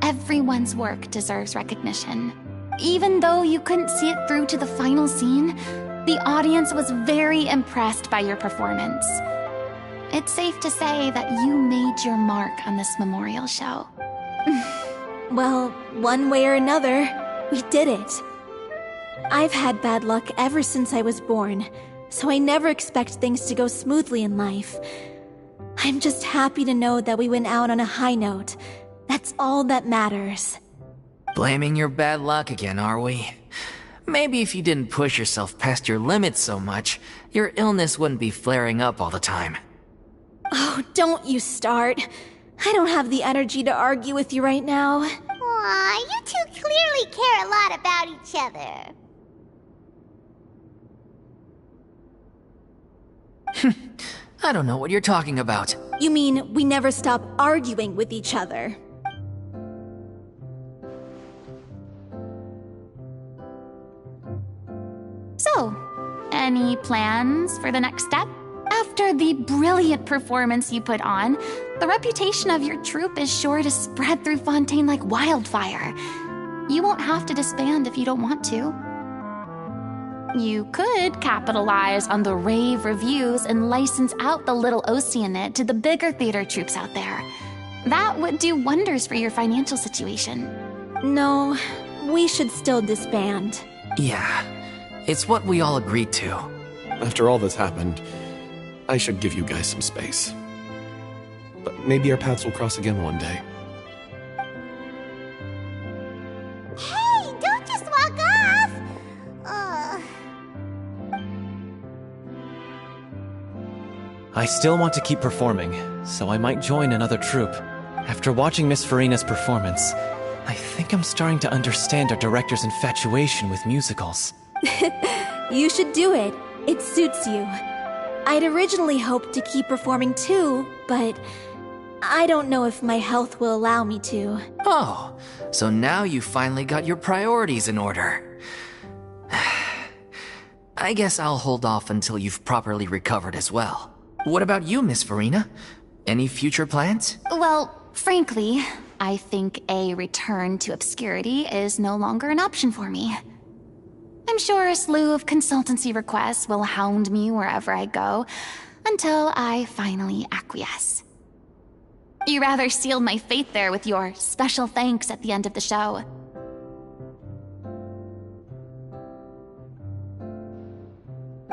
everyone's work deserves recognition. Even though you couldn't see it through to the final scene, the audience was very impressed by your performance. It's safe to say that you made your mark on this memorial show. Well, one way or another, we did it. I've had bad luck ever since I was born, so I never expect things to go smoothly in life. I'm just happy to know that we went out on a high note. That's all that matters. Blaming your bad luck again, are we? Maybe if you didn't push yourself past your limits so much, your illness wouldn't be flaring up all the time. Oh, don't you start. I don't have the energy to argue with you right now. Aw, you two clearly care a lot about each other. I don't know what you're talking about. You mean we never stop arguing with each other? So, any plans for the next step? After the brilliant performance you put on, the reputation of your troupe is sure to spread through Fontaine like wildfire. You won't have to disband if you don't want to. You could capitalize on the rave reviews and license out the Little Oceanid to the bigger theater troupes out there. That would do wonders for your financial situation. No, we should still disband. Yeah, it's what we all agreed to. After all that's happened, I should give you guys some space. But maybe our paths will cross again one day. Hey, don't just walk off! I still want to keep performing, so I might join another troupe. After watching Miss Furina's performance, I think I'm starting to understand our director's infatuation with musicals. You should do it. It suits you. I'd originally hoped to keep performing too, but I don't know if my health will allow me to. Oh, so now you finally got your priorities in order. I guess I'll hold off until you've properly recovered as well. What about you, Miss Furina? Any future plans? Well, frankly, I think a return to obscurity is no longer an option for me. I'm sure a slew of consultancy requests will hound me wherever I go, until I finally acquiesce. You rather sealed my fate there with your special thanks at the end of the show.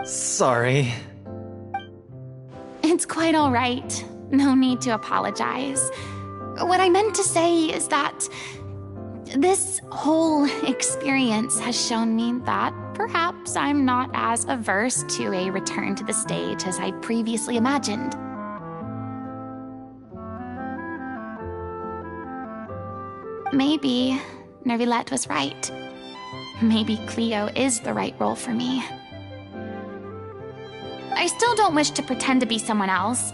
Sorry. It's quite all right. No need to apologize. What I meant to say is that this whole experience has shown me that perhaps I'm not as averse to a return to the stage as I previously imagined. Maybe Nervilette was right. Maybe Cleo is the right role for me. I still don't wish to pretend to be someone else,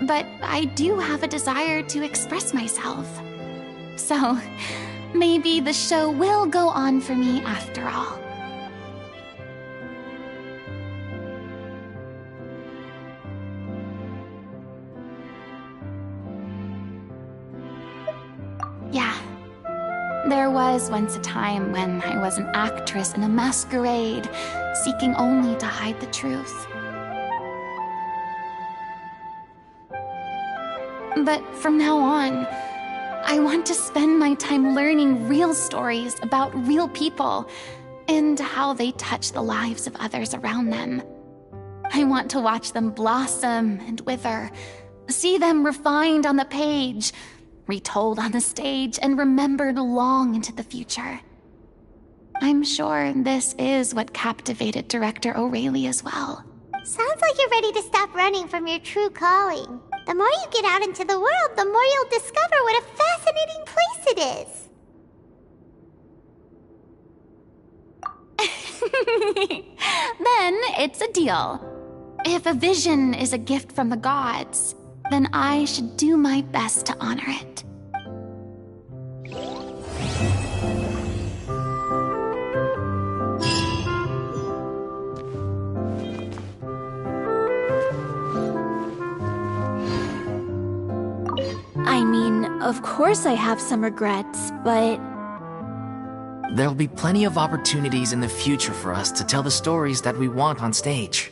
but I do have a desire to express myself. So, maybe the show will go on for me after all. Yeah. There was once a time when I was an actress in a masquerade, seeking only to hide the truth. But from now on, I want to spend my time learning real stories about real people and how they touch the lives of others around them. I want to watch them blossom and wither, see them refined on the page, retold on the stage, and remembered long into the future. I'm sure this is what captivated director O'Reilly as well. Sounds like you're ready to stop running from your true calling. The more you get out into the world, the more you'll discover what a fascinating place it is. Then it's a deal. If a vision is a gift from the gods, then I should do my best to honor it. I mean, of course I have some regrets, but There'll be plenty of opportunities in the future for us to tell the stories that we want on stage.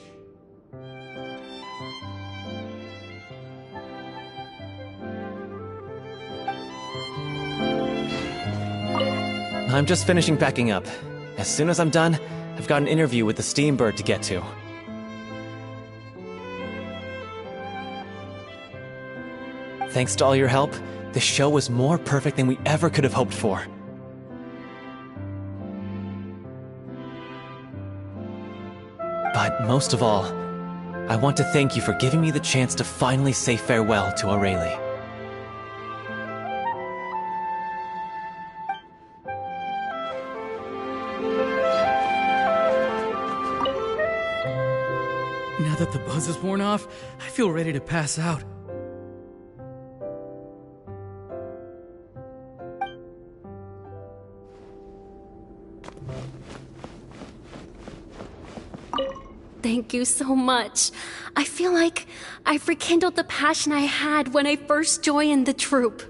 I'm just finishing packing up. As soon as I'm done, I've got an interview with the Steambird to get to. Thanks to all your help, this show was more perfect than we ever could have hoped for. But most of all, I want to thank you for giving me the chance to finally say farewell to Aurelie. Now that the buzz is worn off, I feel ready to pass out. Thank you so much. I feel like I've rekindled the passion I had when I first joined the troupe.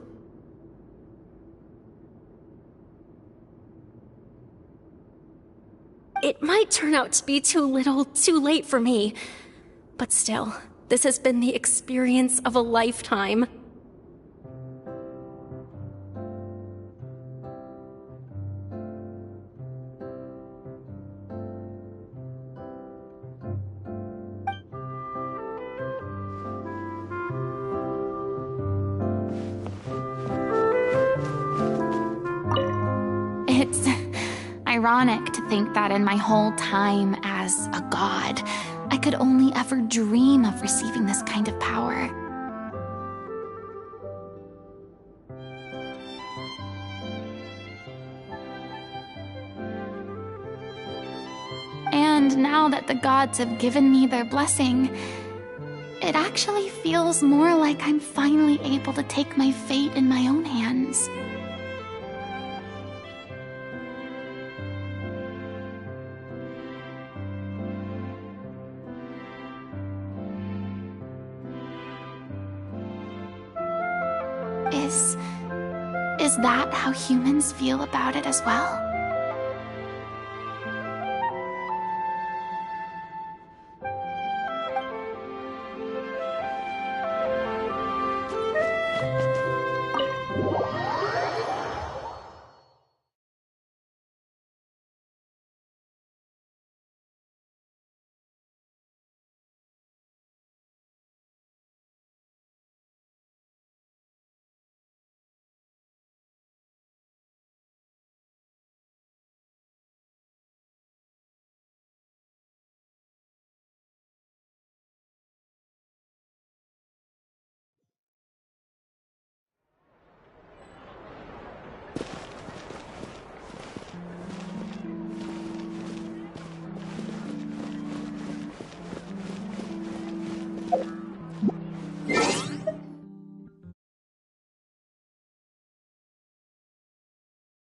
It might turn out to be too little, too late for me. But still, this has been the experience of a lifetime. It's ironic to think that in my whole time as a god, I could only ever dream of receiving this kind of power. And now that the gods have given me their blessing, it actually feels more like I'm finally able to take my fate in my own hands. Is that how humans feel about it as well?